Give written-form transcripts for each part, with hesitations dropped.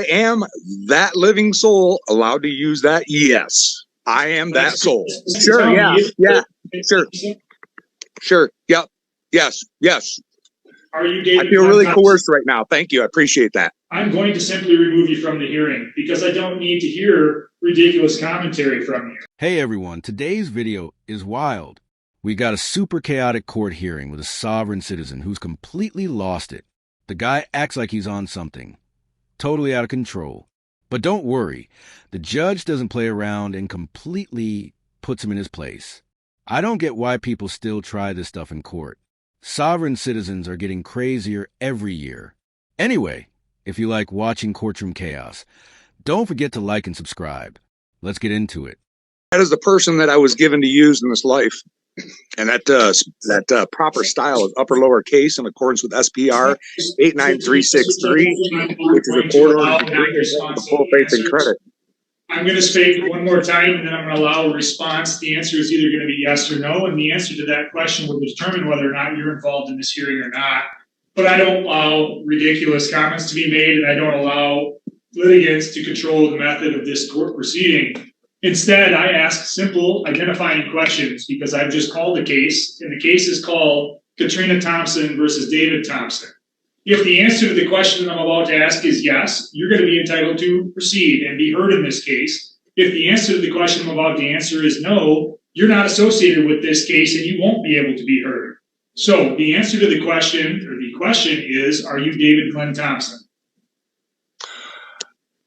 I am that living soul. Allowed to use that? Yes. I am that soul. Sure, yeah, sure. Sure, yep, yes. Are you David? I feel really coerced right now. Thank you. I appreciate that. I'm going to simply remove you from the hearing because I don't need to hear ridiculous commentary from you. Hey everyone, today's video is wild. We got a super chaotic court hearing with a sovereign citizen who's completely lost it. The guy acts like he's on something. Totally out of control. But don't worry, the judge doesn't play around and completely puts him in his place. I don't get why people still try this stuff in court. Sovereign citizens are getting crazier every year. Anyway, if you like watching courtroom chaos, don't forget to like and subscribe. Let's get into it. That is the person that I was given to use in this life. And that proper style is upper lower case in accordance with SPR 89363, which is a court order to full faith and credit. I'm going to speak one more time, and then I'm going to allow a response. The answer is either going to be yes or no, and the answer to that question will determine whether or not you're involved in this hearing or not. But I don't allow ridiculous comments to be made, and I don't allow litigants to control the method of this court proceeding. Instead, I ask simple identifying questions because I've just called a case, and the case is called Katrina Thompson versus David Thompson. If the answer to the question I'm about to ask is yes, you're going to be entitled to proceed and be heard in this case. If the answer to the question I'm about to answer is no, you're not associated with this case and you won't be able to be heard. So the answer to the question is, are you David Glenn Thompson?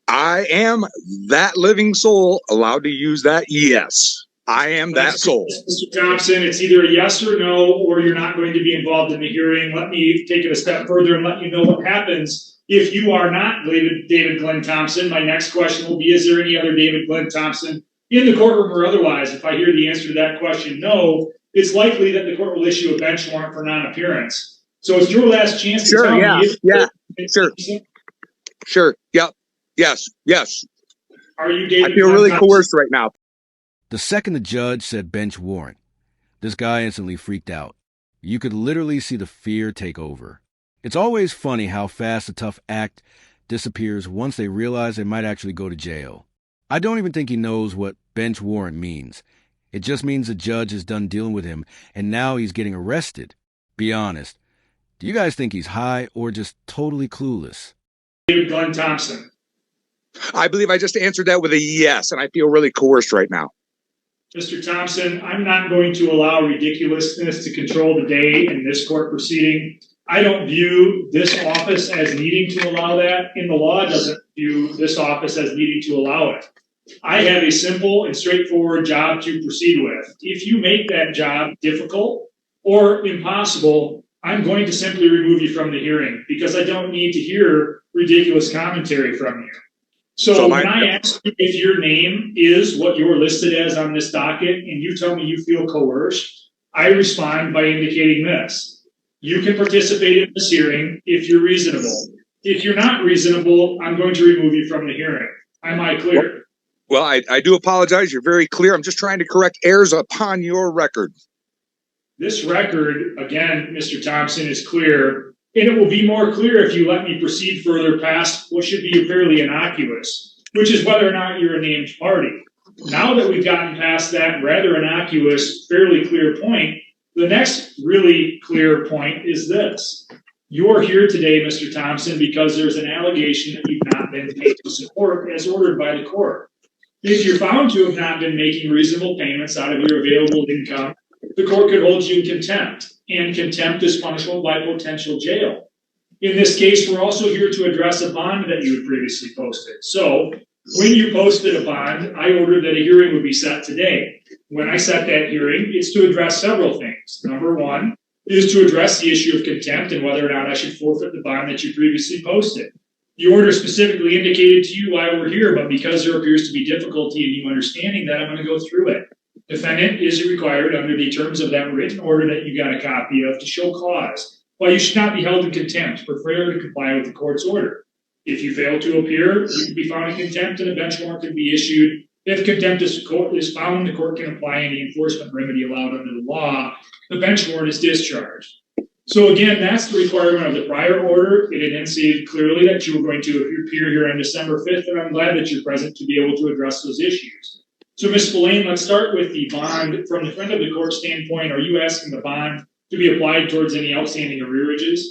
I am that living soul. Allowed to use that? Yes. I am that soul. Mr. Thompson, it's either a yes or no, or you're not going to be involved in the hearing. Let me take it a step further and let you know what happens if you are not David Glenn Thompson. My next question will be, is there any other David Glenn Thompson in the courtroom or otherwise? If I hear the answer to that question, no, it's likely that the court will issue a bench warrant for non-appearance. So it's your last chance to tell me. Sure, yep, yes. Are you David I feel really coerced right now. The second the judge said bench warrant, this guy instantly freaked out. You could literally see the fear take over. It's always funny how fast a tough act disappears once they realize they might actually go to jail. I don't even think he knows what bench warrant means. It just means the judge is done dealing with him and now he's getting arrested. Be honest. Do you guys think he's high or just totally clueless? David Glenn Thompson. I believe I just answered that with a yes, and I feel really coerced right now. Mr. Thompson, I'm not going to allow ridiculousness to control the day in this court proceeding. I don't view this office as needing to allow that, and the law doesn't view this office as needing to allow it. I have a simple and straightforward job to proceed with. If you make that job difficult or impossible, I'm going to simply remove you from the hearing because I don't need to hear ridiculous commentary from you. So when I ask you if your name is what you're listed as on this docket and you tell me you feel coerced, I respond by indicating this. You can participate in this hearing if you're reasonable. If you're not reasonable, I'm going to remove you from the hearing. Am I clear? Well, I do apologize. You're very clear. I'm just trying to correct errors upon your record. This record, again, Mr. Thompson, is clear. And it will be more clear if you let me proceed further past what should be fairly innocuous, which is whether or not you're a named party. Now that we've gotten past that rather innocuous, fairly clear point, the next really clear point is this. You're here today, Mr. Thompson, because there's an allegation that you've not been paid to support as ordered by the court. If you're found to have not been making reasonable payments out of your available income, the court could hold you in contempt. And contempt is punishable by potential jail. In this case, we're also here to address a bond that you had previously posted. So when you posted a bond, I ordered that a hearing would be set today. When I set that hearing, it's to address several things. Number one is to address the issue of contempt and whether or not I should forfeit the bond that you previously posted. The order specifically indicated to you why we're here, but because there appears to be difficulty in you understanding that, I'm going to go through it. Defendant is required under the terms of that written order that you got a copy of to show cause why you should not be held in contempt for failure to comply with the court's order. If you fail to appear, you can be found in contempt and a bench warrant can be issued. If contempt is found, the court can apply any enforcement remedy allowed under the law. The bench warrant is discharged. So again, that's the requirement of the prior order. It enunciated clearly that you were going to appear here on December 5th, and I'm glad that you're present to be able to address those issues. So Ms. Spillane, let's start with the bond. From the friend of the court standpoint, are you asking the bond to be applied towards any outstanding arrearages?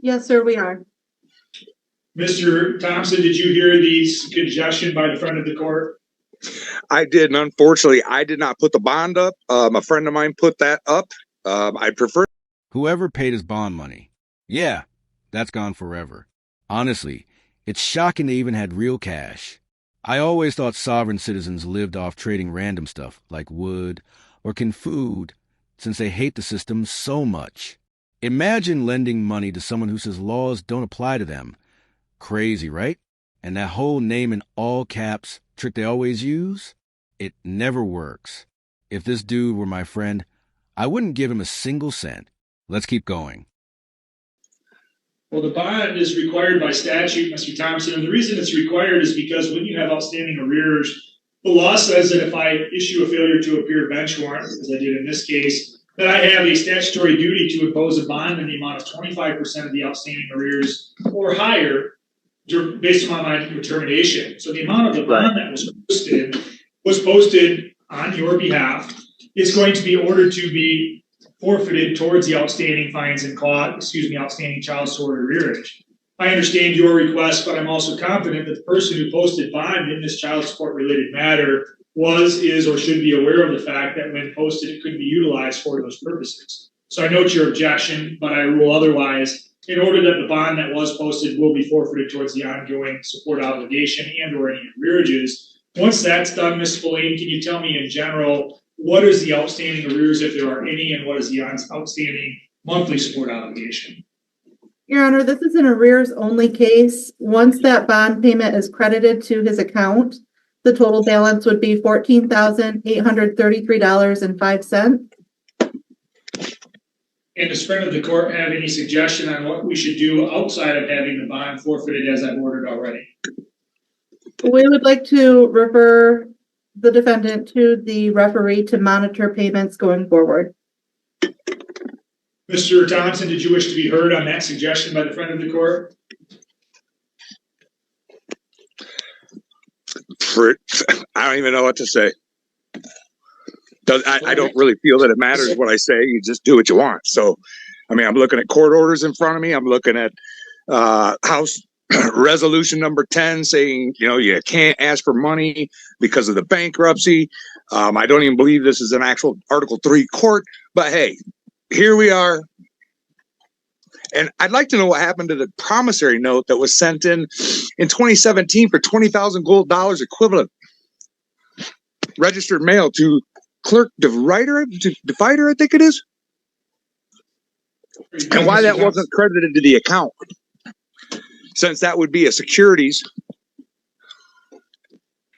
Yes, sir, we are. Mr. Thompson, did you hear the suggestion by the friend of the court? I did, and unfortunately, I did not put the bond up. A friend of mine put that up. I prefer. Whoever paid his bond money. Yeah, that's gone forever. Honestly, it's shocking they even had real cash. I always thought sovereign citizens lived off trading random stuff like wood or canned food since they hate the system so much. Imagine lending money to someone who says laws don't apply to them. Crazy, right? And that whole name in all caps trick they always use? It never works. If this dude were my friend, I wouldn't give him a single cent. Let's keep going. Well, the bond is required by statute, Mr. Thompson, and the reason it's required is because when you have outstanding arrears, the law says that if I issue a failure to appear bench warrant, as I did in this case, that I have a statutory duty to impose a bond in the amount of 25% of the outstanding arrears or higher based upon my determination. So the amount of the bond that was posted on your behalf is going to be ordered to be forfeited towards the outstanding fines and outstanding child support arrearage. I understand your request, but I'm also confident that the person who posted bond in this child support related matter is, or should be aware of the fact that when posted, it could be utilized for those purposes. So I note your objection, but I rule otherwise in order that the bond that was posted will be forfeited towards the ongoing support obligation and or any arrearages. Once that's done, Ms. Spillane, can you tell me in general, what is the outstanding arrears, if there are any, and what is the outstanding monthly support obligation? Your Honor, this is an arrears only case. Once that bond payment is credited to his account, the total balance would be $14,833.05. And does friend of the court have any suggestion on what we should do outside of having the bond forfeited as I've ordered already? We would like to refer the defendant to the referee to monitor payments going forward. Mr. Thompson, did you wish to be heard on that suggestion by the friend of the court? I don't even know what to say. I don't really feel that it matters what I say. You just do what you want. So, I mean, I'm looking at court orders in front of me. I'm looking at House Resolution number 10 saying, you can't ask for money because of the bankruptcy. I don't even believe this is an actual Article 3 court. But hey, here we are. And I'd like to know what happened to the promissory note that was sent in 2017 for $20,000 gold equivalent. Registered mail to Clerk DeFider, I think it is. And why that wasn't credited to the account, since that would be a securities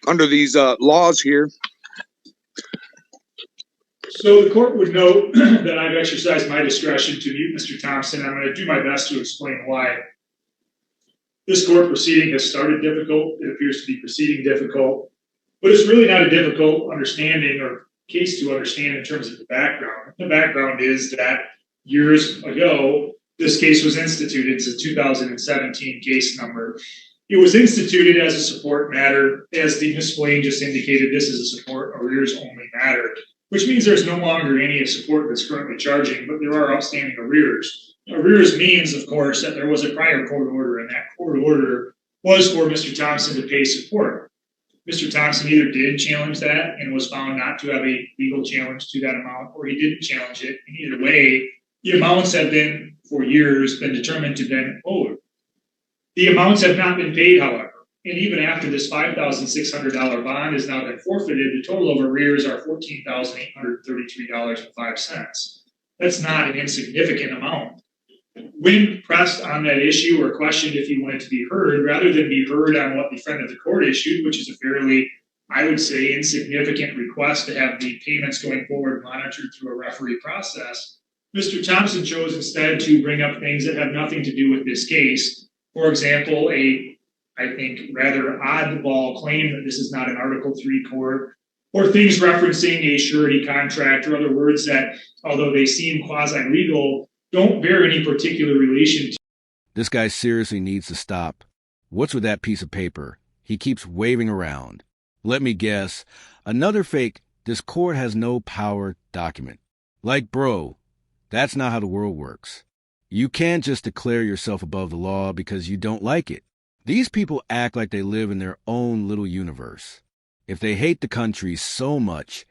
under these laws here. So the court would note that I've exercised my discretion to mute Mr. Thompson. I'm going to do my best to explain why. This court proceeding has started difficult. It appears to be proceeding difficult, but it's really not a difficult understanding or case to understand in terms of the background. The background is that years ago, this case was instituted. It's a 2017 case number. It was instituted as a support matter. As the Ms. Spillane just indicated, this is a support arrears only matter, which means there's no longer any support that's currently charging, but there are outstanding arrears. Arrears means, of course, that there was a prior court order, and that court order was for Mr. Thompson to pay support. Mr. Thompson either did challenge that and was found not to have a legal challenge to that amount, or he didn't challenge it. And either way, the amounts have been, for years, been determined to have been owed. The amounts have not been paid, however. And even after this $5,600 bond has now been forfeited, the total of arrears are $14,833.05. That's not an insignificant amount. When pressed on that issue or questioned if he wanted to be heard, rather than be heard on what the friend of the court issued, which is a fairly, I would say, insignificant request to have the payments going forward monitored through a referee process, Mr. Thompson chose instead to bring up things that have nothing to do with this case. For example, I think, rather oddball claim that this is not an Article 3 court, or things referencing a surety contract, or other words that, although they seem quasi-legal, don't bear any particular relation to. This guy seriously needs to stop. What's with that piece of paper? He keeps waving around. Let me guess. Another fake, this court has no power document. Like, bro, that's not how the world works. You can't just declare yourself above the law because you don't like it. These people act like they live in their own little universe. If they hate the country so much,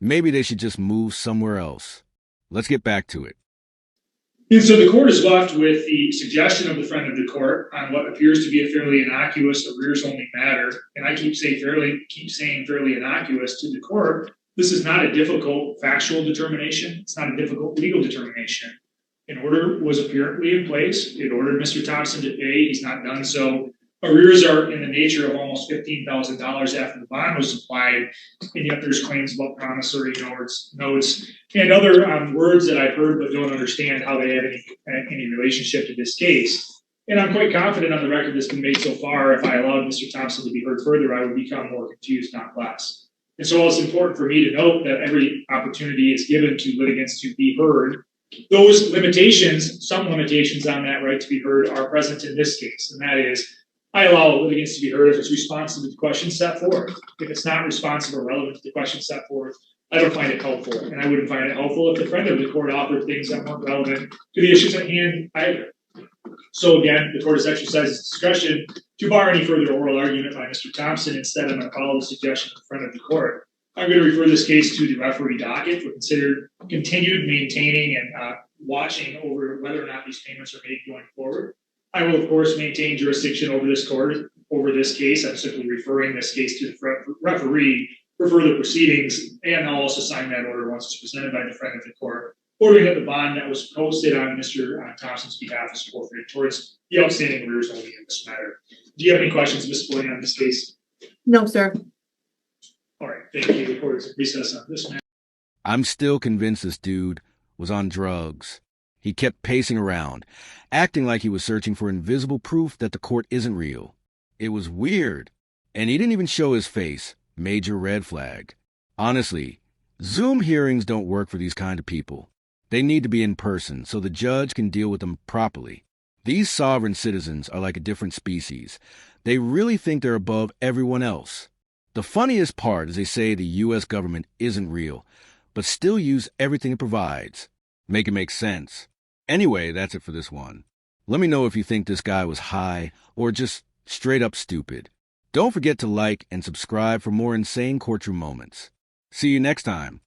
maybe they should just move somewhere else. Let's get back to it. And so the court is left with the suggestion of the friend of the court on what appears to be a fairly innocuous arrears-only matter. And I keep saying fairly innocuous to the court. This is not a difficult factual determination. It's not a difficult legal determination. An order was apparently in place. It ordered Mr. Thompson to pay. He's not done so. Arrears are in the nature of almost $15,000 after the bond was applied, and yet there's claims about promissory notes, and other words that I've heard but don't understand how they have any relationship to this case. And I'm quite confident on the record that's been made so far, if I allowed Mr. Thompson to be heard further, I would become more confused, not less. And so it's important for me to note that every opportunity is given to litigants to be heard. Those limitations, some limitations on that right to be heard, are present in this case, and that is, I allow litigants to be heard if it's responsive to the question set forth. If it's not responsive or relevant to the question set forth, I don't find it helpful. And I wouldn't find it helpful if the friend of the court offered things that weren't relevant to the issues at hand either. So again, the court has exercised its discretion to bar any further oral argument by Mr. Thompson. Instead, I'm going to follow the suggestion of the friend of the court. I'm going to refer this case to the referee docket for continued maintaining and watching over whether or not these payments are made going forward. I will, of course, maintain jurisdiction over this court, over this case. I'm simply referring this case to the referee for further proceedings, and I'll also sign that order once it's presented by the friend of the court, ordering that the bond that was posted on Mr. Thompson's behalf is forfeited towards the outstanding arrears only in this matter. Do you have any questions, Ms. Blaine, on this case? No, sir. All right, thank you. The court is at recess on this matter. I'm still convinced this dude was on drugs. He kept pacing around, acting like he was searching for invisible proof that the court isn't real. It was weird. And he didn't even show his face. Major red flag. Honestly, Zoom hearings don't work for these kind of people. They need to be in person so the judge can deal with them properly. These sovereign citizens are like a different species. They really think they're above everyone else. The funniest part is they say the U.S. government isn't real, but still use everything it provides. Make it make sense. Anyway, that's it for this one. Let me know if you think this guy was high or just straight up stupid. Don't forget to like and subscribe for more insane courtroom moments. See you next time.